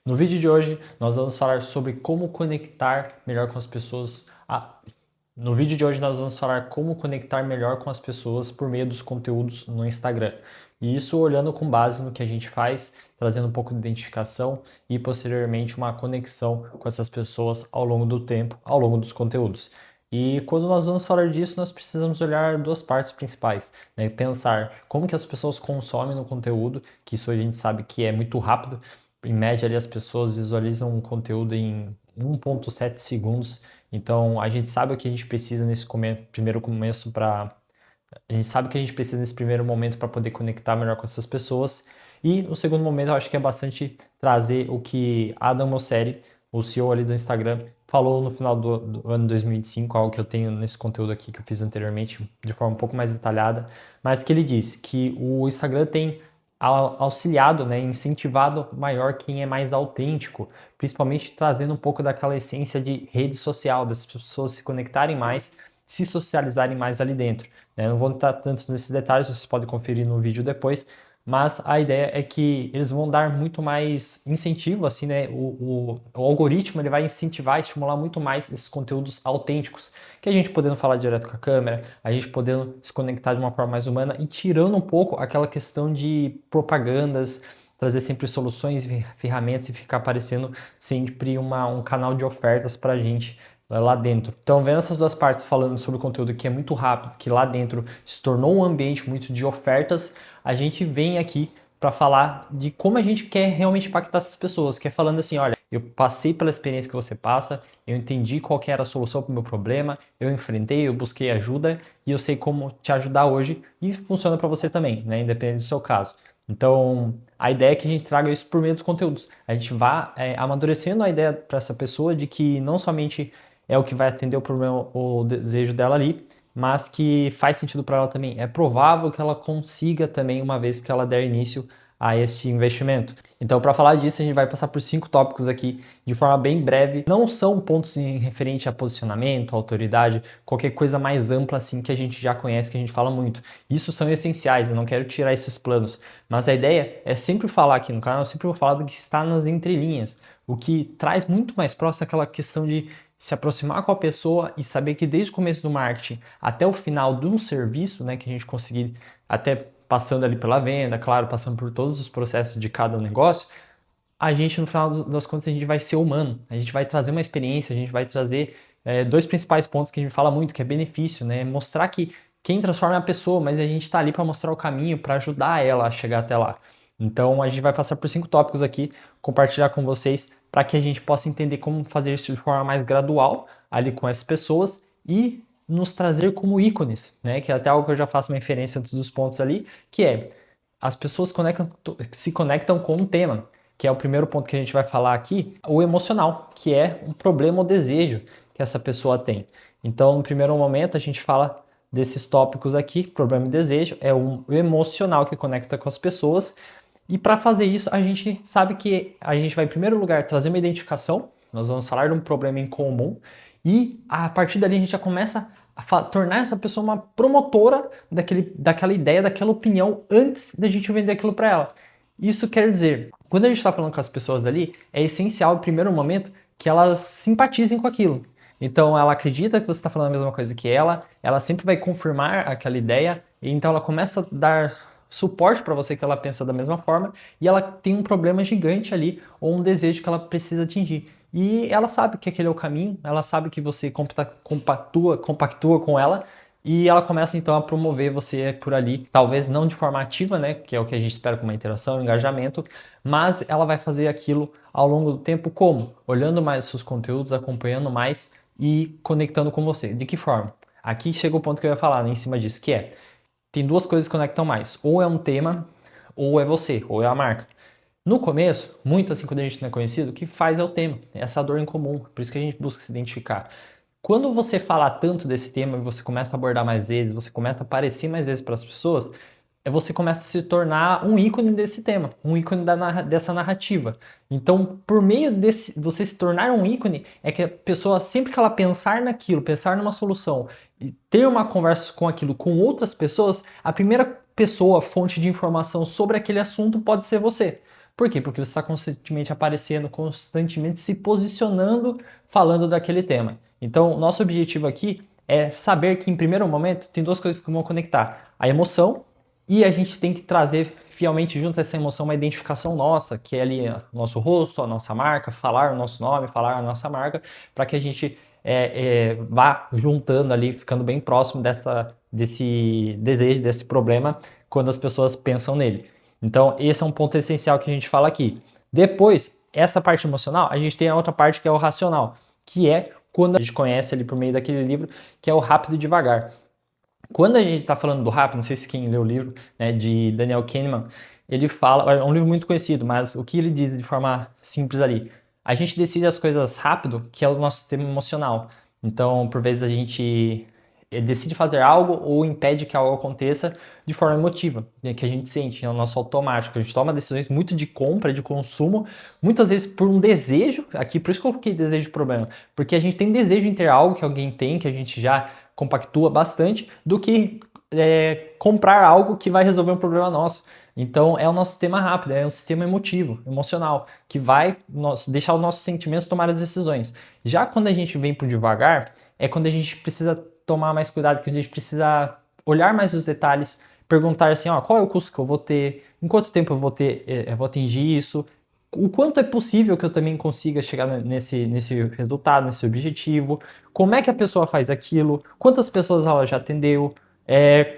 No vídeo de hoje, nós vamos falar sobre como conectar melhor com as pessoas. No vídeo de hoje, nós vamos falar como conectar melhor com as pessoas por meio dos conteúdos no Instagram. E isso olhando com base no que a gente faz, trazendo um pouco de identificação e posteriormente uma conexão com essas pessoas ao longo do tempo, ao longo dos conteúdos. E quando nós vamos falar disso, nós precisamos olhar duas partes principais, né? Pensar como que as pessoas consomem no conteúdo, que isso a gente sabe que é muito rápido. Em média, ali, as pessoas visualizam um conteúdo em 1,7 segundos. Então, a gente sabe o que a gente precisa nesse primeiro começo para. A gente sabe o que a gente precisa nesse primeiro momento para poder conectar melhor com essas pessoas. E o segundo momento, eu acho que é bastante trazer o que Adam Mosseri, o CEO ali do Instagram, falou no final do ano 2025, algo que eu tenho nesse conteúdo aqui que eu fiz anteriormente, de forma um pouco mais detalhada, mas que ele disse que o Instagram tem auxiliado, né, incentivado maior quem é mais autêntico, principalmente trazendo um pouco daquela essência de rede social, das pessoas se conectarem mais, se socializarem mais ali dentro, né? Não vou entrar tanto nesses detalhes, vocês podem conferir no vídeo depois, mas a ideia é que eles vão dar muito mais incentivo, assim, né? O algoritmo ele vai incentivar, estimular muito mais esses conteúdos autênticos, que a gente podendo falar direto com a câmera, a gente podendo se conectar de uma forma mais humana e tirando um pouco aquela questão de propagandas, trazer sempre soluções, ferramentas e ficar aparecendo sempre um canal de ofertas para a gente lá dentro. Então, vendo essas duas partes falando sobre o conteúdo que é muito rápido, que lá dentro se tornou um ambiente muito de ofertas, a gente vem aqui para falar de como a gente quer realmente impactar essas pessoas, que é falando assim, olha, eu passei pela experiência que você passa, eu entendi qual que era a solução para o meu problema, eu enfrentei, eu busquei ajuda e eu sei como te ajudar hoje e funciona para você também, né? Independente do seu caso. Então, a ideia é que a gente traga isso por meio dos conteúdos. A gente vá amadurecendo a ideia para essa pessoa de que não somente é o que vai atender o problema, o desejo dela ali, mas que faz sentido para ela também. É provável que ela consiga também, uma vez que ela der início a esse investimento. Então, para falar disso, a gente vai passar por 5 tópicos aqui de forma bem breve. Não são pontos em referente a posicionamento, autoridade, qualquer coisa mais ampla assim que a gente já conhece, que a gente fala muito. Isso são essenciais, eu não quero tirar esses planos, mas a ideia é sempre falar aqui no canal, eu sempre vou falar do que está nas entrelinhas, o que traz muito mais próximo aquela questão de se aproximar com a pessoa e saber que desde o começo do marketing até o final de um serviço, né, que a gente conseguir até passando ali pela venda, claro, passando por todos os processos de cada negócio, a gente no final das contas a gente vai ser humano, a gente vai trazer uma experiência, a gente vai trazer dois principais pontos que a gente fala muito, que é benefício, né, mostrar que quem transforma é a pessoa, mas a gente está ali para mostrar o caminho, para ajudar ela a chegar até lá. Então a gente vai passar por 5 tópicos aqui, compartilhar com vocês para que a gente possa entender como fazer isso de forma mais gradual ali com essas pessoas e nos trazer como ícones, né? Que é até algo que eu já faço uma referência entre os pontos ali, que é as pessoas se conectam com um tema, que é o primeiro ponto que a gente vai falar aqui, o emocional, que é um problema ou desejo que essa pessoa tem. Então, no primeiro momento, a gente fala desses tópicos aqui, problema e desejo, é o emocional que conecta com as pessoas. E para fazer isso, a gente sabe que a gente vai, em primeiro lugar, trazer uma identificação, nós vamos falar de um problema em comum, e a partir dali a gente já começa a tornar essa pessoa uma promotora daquela ideia, daquela opinião, antes da gente vender aquilo para ela. Isso quer dizer, quando a gente está falando com as pessoas ali, é essencial, no primeiro momento, que elas simpatizem com aquilo. Então, ela acredita que você está falando a mesma coisa que ela sempre vai confirmar aquela ideia, e então ela começa a dar suporte para você que ela pensa da mesma forma e ela tem um problema gigante ali ou um desejo que ela precisa atingir. E ela sabe que aquele é o caminho, ela sabe que você compactua com ela e ela começa então a promover você por ali, talvez não de forma ativa, né, que é o que a gente espera com uma interação, um engajamento, mas ela vai fazer aquilo ao longo do tempo como? Olhando mais seus conteúdos, acompanhando mais e conectando com você. De que forma? Aqui chega o ponto que eu ia falar, né, em cima disso, que é tem duas coisas que conectam mais. Ou é um tema, ou é você, ou é a marca. No começo, muito assim quando a gente não é conhecido, o que faz é o tema, é essa dor em comum. Por isso que a gente busca se identificar. Quando você fala tanto desse tema e você começa a abordar mais vezes, você começa a aparecer mais vezes para as pessoas, você começa a se tornar um ícone desse tema, um ícone dessa narrativa. Então, por meio desse, você se tornar um ícone, é que a pessoa, sempre que ela pensar naquilo, pensar numa solução, e ter uma conversa com aquilo com outras pessoas, a primeira pessoa, fonte de informação sobre aquele assunto pode ser você. Por quê? Porque você está constantemente aparecendo, constantemente se posicionando, falando daquele tema. Então, nosso objetivo aqui é saber que, em primeiro momento, tem duas coisas que vão conectar: a emoção, e a gente tem que trazer fielmente junto a essa emoção uma identificação nossa, que é ali o nosso rosto, a nossa marca, falar o nosso nome, falar a nossa marca, para que a gente vá juntando ali, ficando bem próximo desse desejo, desse problema, quando as pessoas pensam nele. Então, esse é um ponto essencial que a gente fala aqui. Depois, essa parte emocional, a gente tem a outra parte que é o racional, que é quando a gente conhece ali por meio daquele livro, que é o Rápido e Devagar. Quando a gente está falando do rápido, não sei se quem leu o livro, né, de Daniel Kahneman, ele fala, é um livro muito conhecido, mas o que ele diz de forma simples ali? A gente decide as coisas rápido, que é o nosso sistema emocional. Então, por vezes a gente decide fazer algo ou impede que algo aconteça de forma emotiva, né, que a gente sente, é o nosso automático. A gente toma decisões muito de compra, de consumo, muitas vezes por um desejo, aqui por isso que eu coloquei desejo de problema, porque a gente tem desejo em ter algo que alguém tem, que a gente já compactua bastante, do que comprar algo que vai resolver um problema nosso. Então é o nosso sistema rápido, é um sistema emotivo, emocional, que vai deixar os nossos sentimentos tomar as decisões. Já quando a gente vem por devagar, é quando a gente precisa tomar mais cuidado, que a gente precisa olhar mais os detalhes, perguntar assim, ó, qual é o custo que eu vou ter, em quanto tempo eu vou atingir isso, o quanto é possível que eu também consiga chegar nesse resultado, nesse objetivo, como é que a pessoa faz aquilo, quantas pessoas ela já atendeu,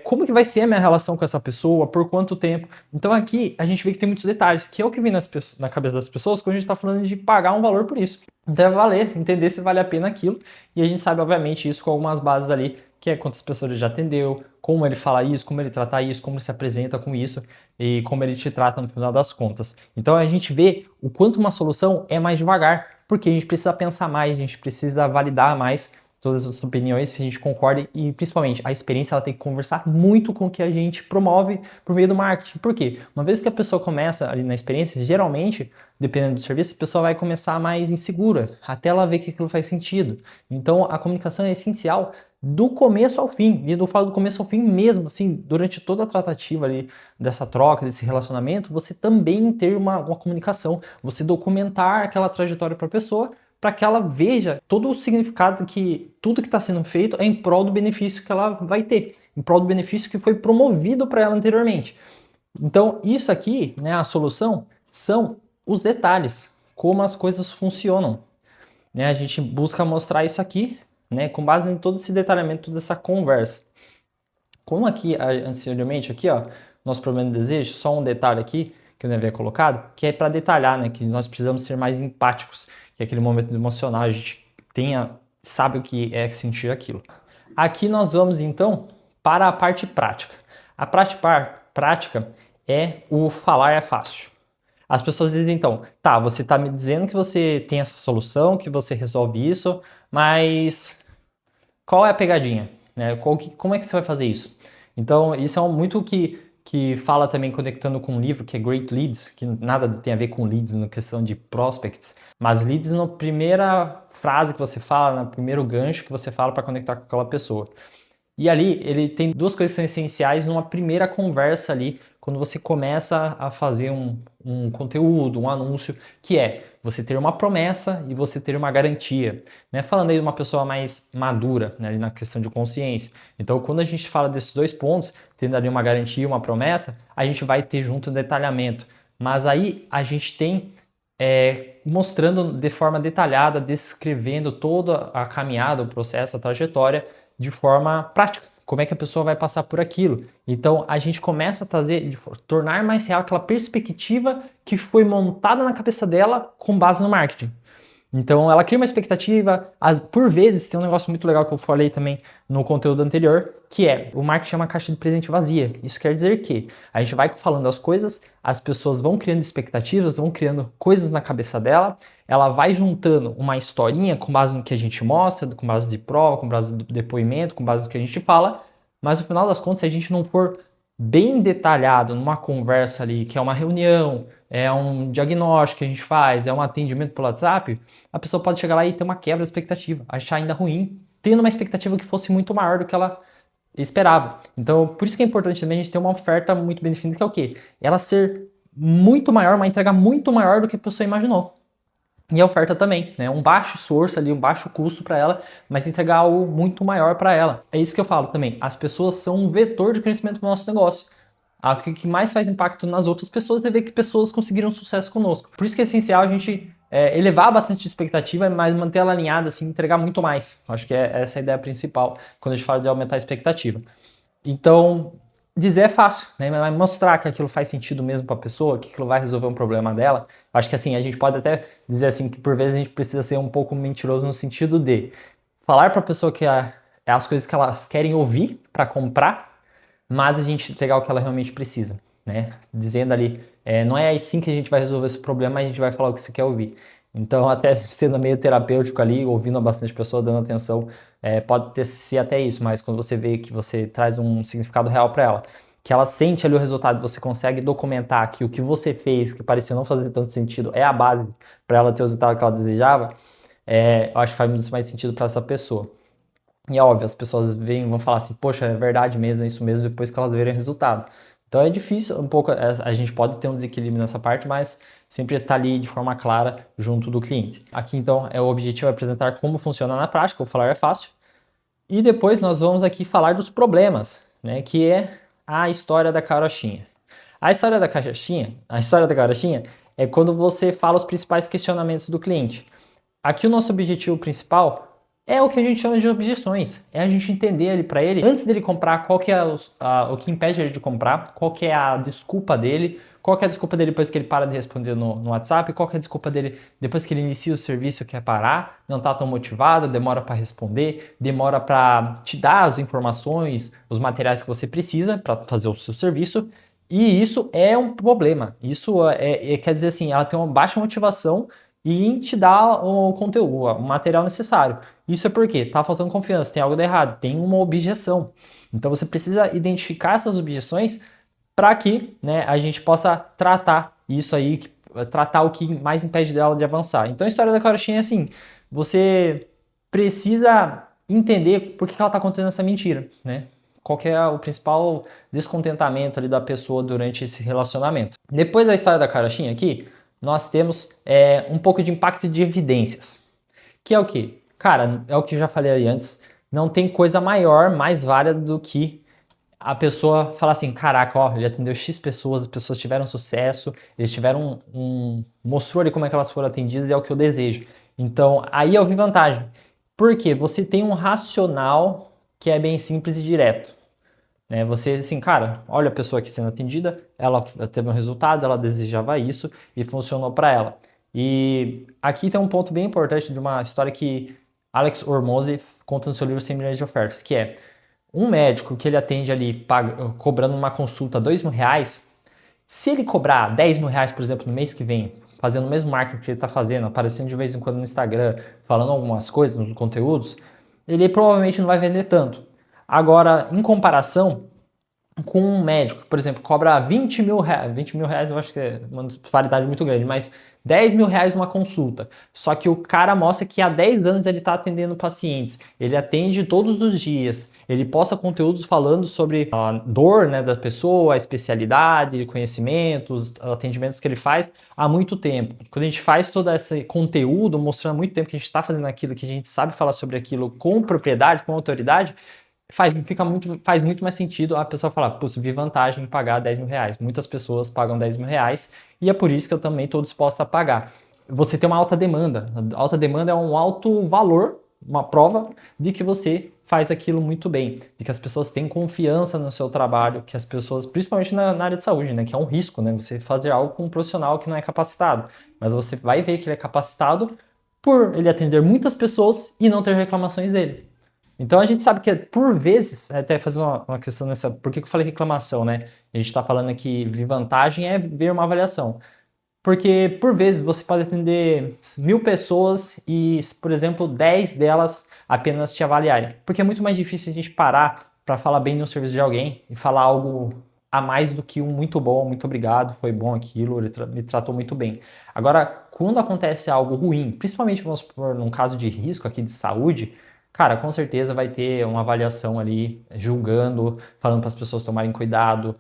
como que vai ser a minha relação com essa pessoa, por quanto tempo. Então aqui a gente vê que tem muitos detalhes, que é o que vem na cabeça das pessoas quando a gente está falando de pagar um valor por isso. Então é valer, entender se vale a pena aquilo, e a gente sabe obviamente isso com algumas bases ali, que é quantas pessoas ele já atendeu, como ele fala isso, como ele trata isso, como ele se apresenta com isso e como ele te trata no final das contas. Então a gente vê o quanto uma solução é mais devagar, porque a gente precisa pensar mais, a gente precisa validar mais todas as opiniões, se a gente concorda, e principalmente a experiência ela tem que conversar muito com o que a gente promove por meio do marketing. Por quê? Uma vez que a pessoa começa ali na experiência, geralmente, dependendo do serviço, a pessoa vai começar mais insegura, até ela ver que aquilo faz sentido. Então a comunicação é essencial do começo ao fim, e eu falo do começo ao fim mesmo, assim, durante toda a tratativa ali dessa troca, desse relacionamento, você também ter uma comunicação, você documentar aquela trajetória para a pessoa, para que ela veja todo o significado que tudo que está sendo feito é em prol do benefício que ela vai ter, em prol do benefício que foi promovido para ela anteriormente. Então, isso aqui, né, a solução, são os detalhes, como as coisas funcionam. Né? A gente busca mostrar isso aqui, né, com base em todo esse detalhamento dessa conversa. Como aqui, anteriormente, aqui, ó, nosso problema de desejo, só um detalhe aqui que eu não havia colocado, que é para detalhar, né, que nós precisamos ser mais empáticos, que é aquele momento emocional, a gente sabe o que é sentir aquilo. Aqui nós vamos, então, para a parte prática. A parte prática é o falar é fácil. As pessoas dizem, então, tá, você está me dizendo que você tem essa solução, que você resolve isso, mas qual é a pegadinha? Né? Como é que você vai fazer isso? Então, isso é muito que fala também conectando com um livro que é Great Leads, que nada tem a ver com leads na questão de prospects, mas leads na primeira frase que você fala, no primeiro gancho que você fala para conectar com aquela pessoa. E ali ele tem duas coisas que são essenciais numa primeira conversa ali, quando você começa a fazer um conteúdo, um anúncio, que é você ter uma promessa e você ter uma garantia. Né? Falando aí de uma pessoa mais madura, né, ali na questão de consciência. Então, quando a gente fala desses dois pontos, tendo ali uma garantia e uma promessa, a gente vai ter junto um detalhamento. Mas aí a gente tem mostrando de forma detalhada, descrevendo toda a caminhada, o processo, a trajetória, de forma prática. Como é que a pessoa vai passar por aquilo? Então a gente começa a tornar mais real aquela perspectiva que foi montada na cabeça dela com base no marketing. Então ela cria uma expectativa, por vezes tem um negócio muito legal que eu falei também no conteúdo anterior, que é o marketing é uma caixa de presente vazia. Isso quer dizer que a gente vai falando as coisas, as pessoas vão criando expectativas, vão criando coisas na cabeça dela, ela vai juntando uma historinha com base no que a gente mostra, com base de prova, com base do depoimento, com base no que a gente fala, mas no final das contas, se a gente não for bem detalhado numa conversa ali, que é uma reunião, é um diagnóstico que a gente faz, é um atendimento pelo WhatsApp, a pessoa pode chegar lá e ter uma quebra de expectativa, achar ainda ruim, tendo uma expectativa que fosse muito maior do que ela esperava. Então, por isso que é importante também a gente ter uma oferta muito bem definida, que é o quê? Ela ser muito maior, uma entrega muito maior do que a pessoa imaginou. E a oferta também, né? Um baixo esforço ali, um baixo custo para ela, mas entregar algo muito maior para ela. É isso que eu falo também. As pessoas são um vetor de crescimento do nosso negócio. O que mais faz impacto nas outras pessoas é ver que pessoas conseguiram sucesso conosco. Por isso que é essencial a gente elevar bastante a expectativa, mas manter ela alinhada, assim, entregar muito mais. Acho que é essa a ideia principal quando a gente fala de aumentar a expectativa. Então, dizer é fácil, né? Mas mostrar que aquilo faz sentido mesmo para a pessoa, que aquilo vai resolver um problema dela. Acho que assim, a gente pode até dizer assim que por vezes a gente precisa ser um pouco mentiroso no sentido de falar para a pessoa que é as coisas que elas querem ouvir para comprar, mas a gente entregar o que ela realmente precisa, né? Dizendo ali, não é assim que a gente vai resolver esse problema, mas a gente vai falar o que você quer ouvir. Então, até sendo meio terapêutico ali, ouvindo bastante pessoa, dando atenção, pode ter ser até isso, mas quando você vê que você traz um significado real para ela, que ela sente ali o resultado, você consegue documentar que o que você fez, que parecia não fazer tanto sentido, é a base para ela ter o resultado que ela desejava, eu acho que faz muito mais sentido para essa pessoa. E é óbvio, as pessoas vão falar assim, poxa, é verdade mesmo, é isso mesmo, depois que elas verem o resultado. Então é difícil um pouco, a gente pode ter um desequilíbrio nessa parte, mas sempre está ali de forma clara junto do cliente. Aqui então o objetivo é apresentar como funciona na prática, o falar é fácil. E depois nós vamos aqui falar dos problemas, né, que é a história da carochinha. A história da carochinha é quando você fala os principais questionamentos do cliente. Aqui o nosso objetivo principal é o que a gente chama de objeções. É a gente entender ali para ele, antes dele comprar, qual que é o que impede ele de comprar, qual que é a desculpa dele, qual que é a desculpa dele depois que ele para de responder no WhatsApp, qual que é a desculpa dele depois que ele inicia o serviço, quer parar, não está tão motivado, demora para responder, demora para te dar as informações, os materiais que você precisa para fazer o seu serviço. E isso é um problema. Isso quer dizer assim, ela tem uma baixa motivação e te dá o conteúdo, o material necessário. Isso é porque tá faltando confiança, tem algo de errado, tem uma objeção. Então você precisa identificar essas objeções para que, né, a gente possa tratar isso aí, tratar o que mais impede dela de avançar. Então a história da carochinha é assim, você precisa entender por que ela está contando essa mentira, né? Qual que é o principal descontentamento ali da pessoa durante esse relacionamento. Depois da história da carochinha aqui, nós temos um pouco de impacto de evidências. Que é o que? Cara, é o que eu já falei aí antes, não tem coisa maior, mais válida do que a pessoa falar assim, caraca, ó, ele atendeu X pessoas, as pessoas tiveram sucesso, eles tiveram mostrou ali como é que elas foram atendidas e é o que eu desejo. Então, aí eu vi vantagem. Porque você tem um racional que é bem simples e direto. Né? Você, assim, cara, olha a pessoa aqui sendo atendida, ela teve um resultado, ela desejava isso e funcionou para ela. E aqui tem um ponto bem importante de uma história que Alex Hormozi conta no seu livro 100 milhões de ofertas, que é um médico que ele atende ali cobrando uma consulta R$ 2.000, se ele cobrar R$ 10.000, por exemplo, no mês que vem, fazendo o mesmo marketing que ele está fazendo, aparecendo de vez em quando no Instagram, falando algumas coisas nos conteúdos, ele provavelmente não vai vender tanto. Agora, em comparação com um médico, por exemplo, cobra R$ 20.000, R$ 20.000 eu acho que é uma disparidade muito grande, mas R$ 10.000 uma consulta. Só que o cara mostra que há 10 anos ele está atendendo pacientes, ele atende todos os dias, ele posta conteúdos falando sobre a dor, né, da pessoa, a especialidade, conhecimentos, atendimentos que ele faz há muito tempo. Quando a gente faz todo esse conteúdo, mostrando há muito tempo que a gente está fazendo aquilo, que a gente sabe falar sobre aquilo com propriedade, com autoridade, faz muito mais sentido a pessoa falar, putz, vi vantagem em pagar R$ 10.000. Muitas pessoas pagam R$ 10.000 e é por isso que eu também estou disposto a pagar. Você tem uma alta demanda. A alta demanda é um alto valor, uma prova de que você faz aquilo muito bem, de que as pessoas têm confiança no seu trabalho, que as pessoas, principalmente na área de saúde, né, que é um risco, né, você fazer algo com um profissional que não é capacitado, mas você vai ver que ele é capacitado por ele atender muitas pessoas e não ter reclamações dele. Então a gente sabe que, por vezes, até fazer uma questão nessa. Por que eu falei reclamação, né? A gente está falando aqui de vantagem é ver uma avaliação. Porque, por vezes, você pode atender 1.000 pessoas e, por exemplo, 10 delas apenas te avaliarem. Porque é muito mais difícil a gente parar para falar bem no serviço de alguém e falar algo a mais do que um muito bom, muito obrigado, foi bom aquilo, ele me tratou muito bem. Agora, quando acontece algo ruim, principalmente, vamos supor, num caso de risco aqui de saúde, cara, com certeza vai ter uma avaliação ali julgando, falando para as pessoas tomarem cuidado,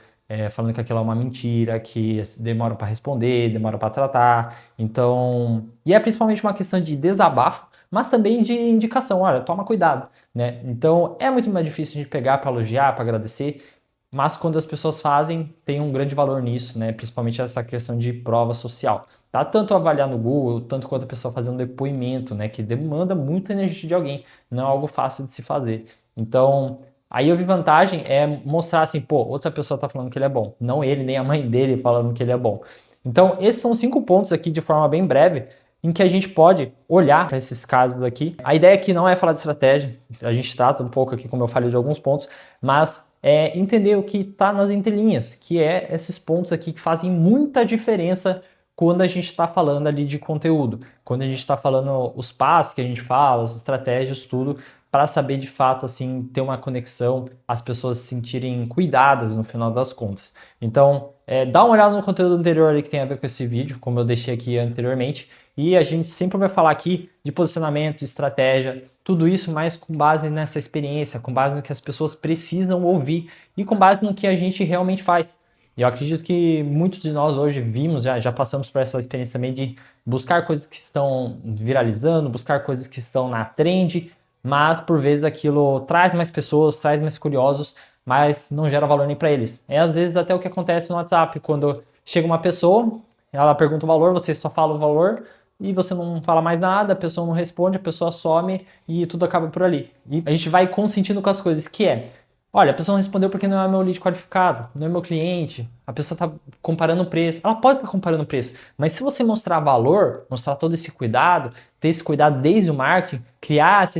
falando que aquilo é uma mentira, que demora para responder, demora para tratar. Então, e é principalmente uma questão de desabafo, mas também de indicação. Olha, toma cuidado, né? Então, é muito mais difícil de pegar para elogiar, para agradecer. Mas quando as pessoas fazem, tem um grande valor nisso, né? Principalmente essa questão de prova social. Tá? Tanto avaliar no Google, tanto quanto a pessoa fazer um depoimento, né? Que demanda muita energia de alguém, não é algo fácil de se fazer. Então, aí eu vi vantagem é mostrar assim, pô, outra pessoa tá falando que ele é bom, não ele nem a mãe dele falando que ele é bom. Então, esses são 5 pontos aqui de forma bem breve em que a gente pode olhar para esses casos aqui. A ideia aqui não é falar de estratégia, a gente trata um pouco aqui, como eu falei, de alguns pontos, mas é entender o que está nas entrelinhas, que é esses pontos aqui que fazem muita diferença quando a gente está falando ali de conteúdo, quando a gente está falando os passos que a gente fala, as estratégias, tudo, para saber de fato assim ter uma conexão, as pessoas se sentirem cuidadas no final das contas. Então, dá uma olhada no conteúdo anterior ali que tem a ver com esse vídeo, como eu deixei aqui anteriormente, e a gente sempre vai falar aqui de posicionamento, estratégia, tudo isso, mas com base nessa experiência, com base no que as pessoas precisam ouvir e com base no que a gente realmente faz. E eu acredito que muitos de nós hoje vimos, já passamos por essa experiência também de buscar coisas que estão viralizando, buscar coisas que estão na trend, mas por vezes aquilo traz mais pessoas, traz mais curiosos, mas não gera valor nem para eles. É às vezes até o que acontece no WhatsApp, quando chega uma pessoa, ela pergunta o valor, você só fala o valor, e você não fala mais nada, a pessoa não responde, a pessoa some e tudo acaba por ali. E a gente vai consentindo com as coisas, que é, olha, a pessoa não respondeu porque não é meu lead qualificado, não é meu cliente, a pessoa está comparando o preço. Ela pode estar comparando o preço, mas se você mostrar valor, mostrar todo esse cuidado, ter esse cuidado desde o marketing, criar essa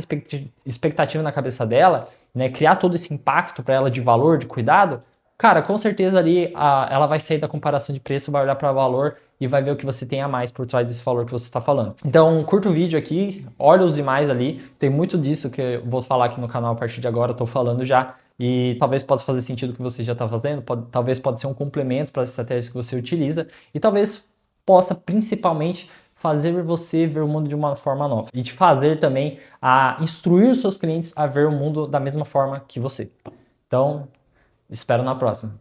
expectativa na cabeça dela, né, criar todo esse impacto para ela de valor, de cuidado, cara, com certeza ali ela vai sair da comparação de preço, vai olhar para valor e vai ver o que você tem a mais por trás desse valor que você está falando. Então, curta o vídeo aqui, olha os demais ali, tem muito disso que eu vou falar aqui no canal a partir de agora, eu estou falando já, e talvez possa fazer sentido o que você já está fazendo, talvez pode ser um complemento para as estratégias que você utiliza, e talvez possa principalmente fazer você ver o mundo de uma forma nova, e te fazer também a instruir os seus clientes a ver o mundo da mesma forma que você. Então, espero na próxima.